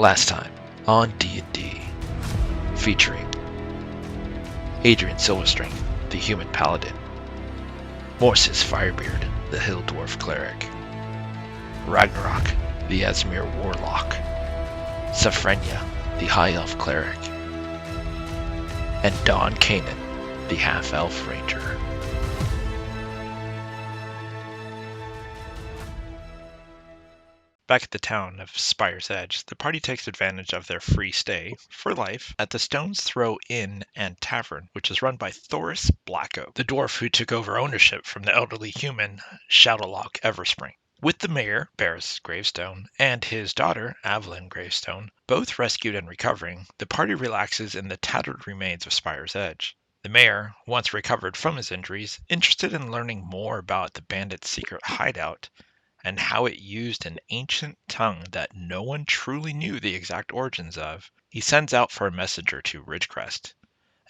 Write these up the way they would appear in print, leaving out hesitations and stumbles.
Last time on D&D, featuring Adrian Silverstring, the human paladin, Morsus Firebeard, the hill dwarf cleric, Ragnarok, the Asmir warlock, Safrenia, the high elf cleric, and Don Kanan, the half-elf ranger. Back at the town of Spire's Edge, the party takes advantage of their free stay, for life, at the Stone's Throw Inn and Tavern, which is run by Thoris Blackoak, the dwarf who took over ownership from the elderly human Shadowlock Everspring. With the mayor, Barris Gravestone, and his daughter, Evelyn Gravestone, both rescued and recovering, the party relaxes in the tattered remains of Spire's Edge. The mayor, once recovered from his injuries, interested in learning more about the bandit's secret hideout, and how it used an ancient tongue that no one truly knew the exact origins of, he sends out for a messenger to Ridgecrest,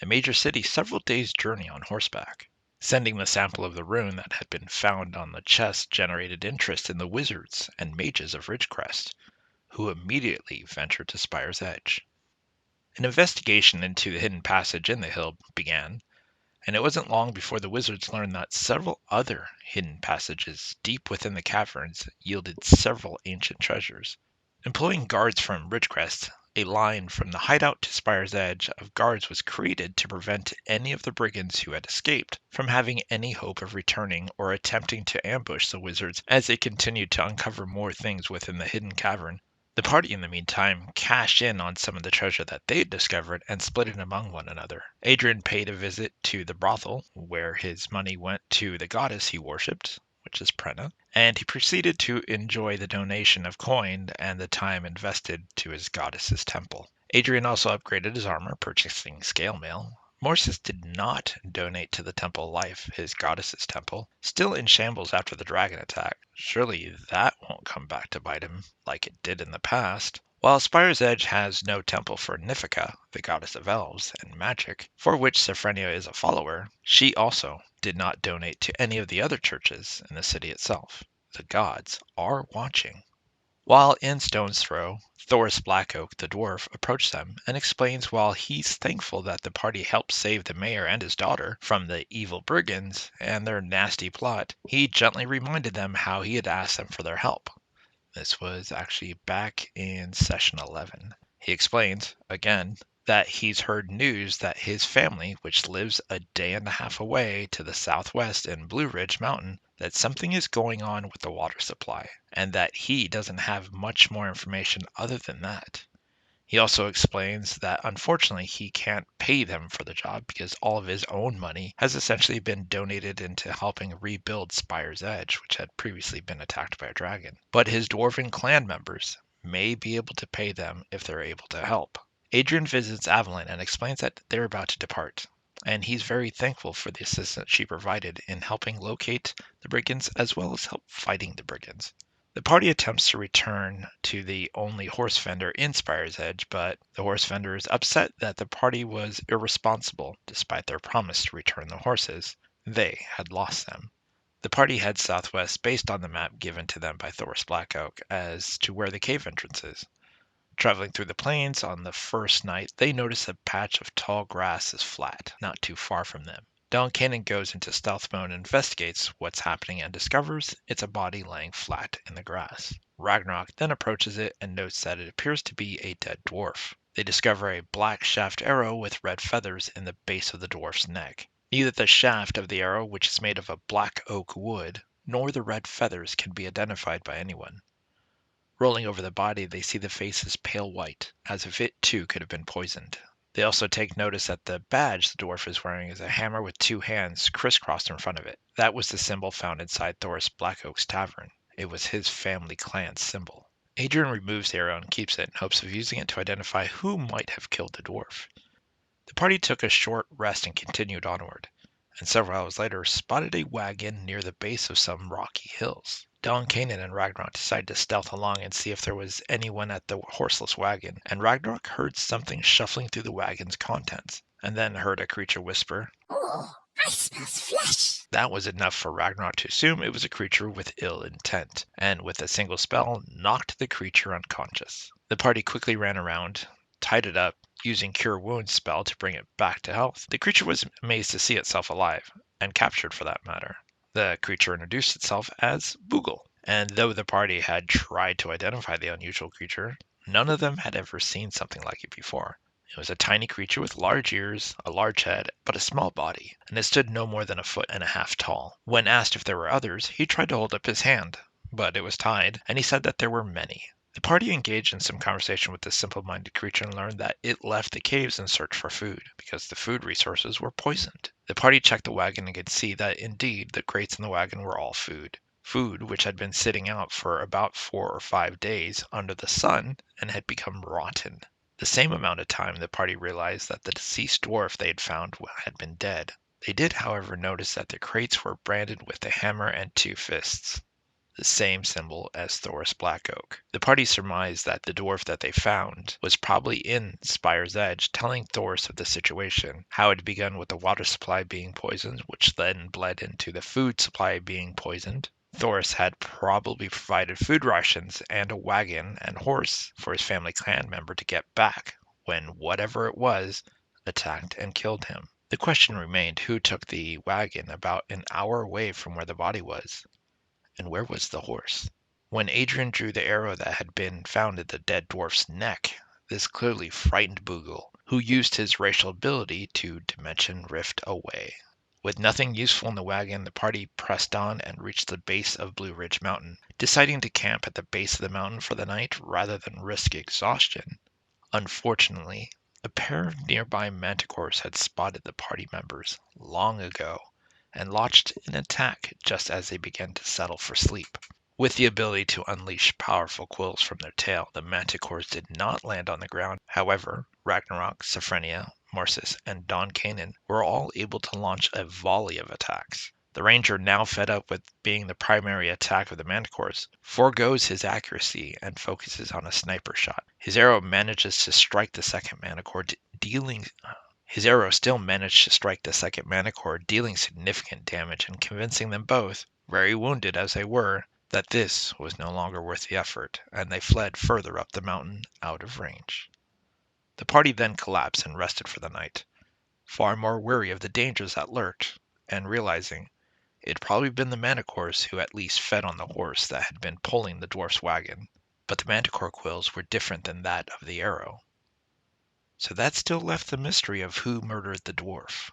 a major city several days' journey on horseback. Sending the sample of the rune that had been found on the chest generated interest in the wizards and mages of Ridgecrest, who immediately ventured to Spire's Edge. An investigation into the hidden passage in the hill began, and it wasn't long before the wizards learned that several other hidden passages deep within the caverns yielded several ancient treasures. Employing guards from Ridgecrest, a line from the hideout to Spire's Edge of guards was created to prevent any of the brigands who had escaped from having any hope of returning or attempting to ambush the wizards as they continued to uncover more things within the hidden cavern. The party, in the meantime, cashed in on some of the treasure that they had discovered and split it among one another. Adrian paid a visit to the brothel, where his money went to the goddess he worshipped, which is Prenna, and he proceeded to enjoy the donation of coin and the time invested to his goddess's temple. Adrian also upgraded his armor, purchasing scale mail. Morsus did not donate to the Temple of Life, his goddess's temple, still in shambles after the dragon attack. Surely that won't come back to bite him like it did in the past. While Spire's Edge has no temple for Nifika, the goddess of elves and magic, for which Safrenia is a follower, she also did not donate to any of the other churches in the city itself. The gods are watching. While in Stone's Throw, Thoris Blackoak, the dwarf, approached them and explains while he's thankful that the party helped save the mayor and his daughter from the evil brigands and their nasty plot, he gently reminded them how he had asked them for their help. This was actually back in session 11. He explains, again, that he's heard news that his family, which lives a day and a half away to the southwest in Blue Ridge Mountain, that something is going on with the water supply, and that he doesn't have much more information other than that. He also explains that unfortunately he can't pay them for the job because all of his own money has essentially been donated into helping rebuild Spire's Edge, which had previously been attacked by a dragon. But his dwarven clan members may be able to pay them if they're able to help. Adrian visits Evelyn and explains that they're about to depart, and he's very thankful for the assistance she provided in helping locate the brigands as well as help fighting the brigands. The party attempts to return to the only horse vendor in Spire's Edge, but the horse vendor is upset that the party was irresponsible despite their promise to return the horses. They had lost them. The party heads southwest based on the map given to them by Thoris Blackoak as to where the cave entrance is. Traveling through the plains on the first night, they notice a patch of tall grass is flat, not too far from them. Don Kanan goes into stealth mode and investigates what's happening and discovers it's a body laying flat in the grass. Ragnarok then approaches it and notes that it appears to be a dead dwarf. They discover a black shaft arrow with red feathers in the base of the dwarf's neck. Neither the shaft of the arrow, which is made of a black oak wood, nor the red feathers can be identified by anyone. Rolling over the body, they see the face is pale white, as if it too could have been poisoned. They also take notice that the badge the dwarf is wearing is a hammer with two hands crisscrossed in front of it. That was the symbol found inside Thoris Blackoak's tavern. It was his family clan's symbol. Adrian removes the arrow and keeps it in hopes of using it to identify who might have killed the dwarf. The party took a short rest and continued onward, and several hours later spotted a wagon near the base of some rocky hills. Don Kanan and Ragnarok decided to stealth along and see if there was anyone at the horseless wagon, and Ragnarok heard something shuffling through the wagon's contents, and then heard a creature whisper, "Oh, I smell flesh." That was enough for Ragnarok to assume it was a creature with ill intent, and with a single spell knocked the creature unconscious. The party quickly ran around, tied it up, using Cure Wounds spell to bring it back to health. The creature was amazed to see itself alive, and captured for that matter. The creature introduced itself as Boogle, and though the party had tried to identify the unusual creature, none of them had ever seen something like it before. It was a tiny creature with large ears, a large head, but a small body, and it stood no more than 1.5 feet tall. When asked if there were others, he tried to hold up his hand, but it was tied, and he said that there were many. The party engaged in some conversation with this simple-minded creature and learned that it left the caves in search for food, because the food resources were poisoned. The party checked the wagon and could see that indeed the crates in the wagon were all food. Food which had been sitting out for about 4 or 5 days under the sun and had become rotten. The same amount of time the party realized that the deceased dwarf they had found had been dead. They did, however, notice that the crates were branded with a hammer and 2 fists, the same symbol as Thoris Blackoak. The party surmised that the dwarf that they found was probably in Spire's Edge, telling Thoris of the situation, how it had begun with the water supply being poisoned, which then bled into the food supply being poisoned. Thoris had probably provided food rations and a wagon and horse for his family clan member to get back when whatever it was attacked and killed him. The question remained who took the wagon about an hour away from where the body was. And where was the horse? When Adrian drew the arrow that had been found in the dead dwarf's neck, this clearly frightened Boogle, who used his racial ability to dimension rift away. With nothing useful in the wagon, the party pressed on and reached the base of Blue Ridge Mountain, deciding to camp at the base of the mountain for the night rather than risk exhaustion. Unfortunately, a pair of nearby manticores had spotted the party members long ago and launched an attack just as they began to settle for sleep. With the ability to unleash powerful quills from their tail, the manticores did not land on the ground. However, Ragnarok, Sophrenia, Morsus, and Don Canaan were all able to launch a volley of attacks. The ranger, now fed up with being the primary attack of the manticores, forgoes his accuracy and focuses on a sniper shot. His arrow manages to strike the second manticore, His arrow still managed to strike the second manicore, dealing significant damage and convincing them both, very wounded as they were, that this was no longer worth the effort, and they fled further up the mountain out of range. The party then collapsed and rested for the night, far more weary of the dangers that lurked, and realizing it had probably been the manticores who at least fed on the horse that had been pulling the dwarf's wagon. But the manticore quills were different than that of the arrow. So that still left the mystery of who murdered the dwarf.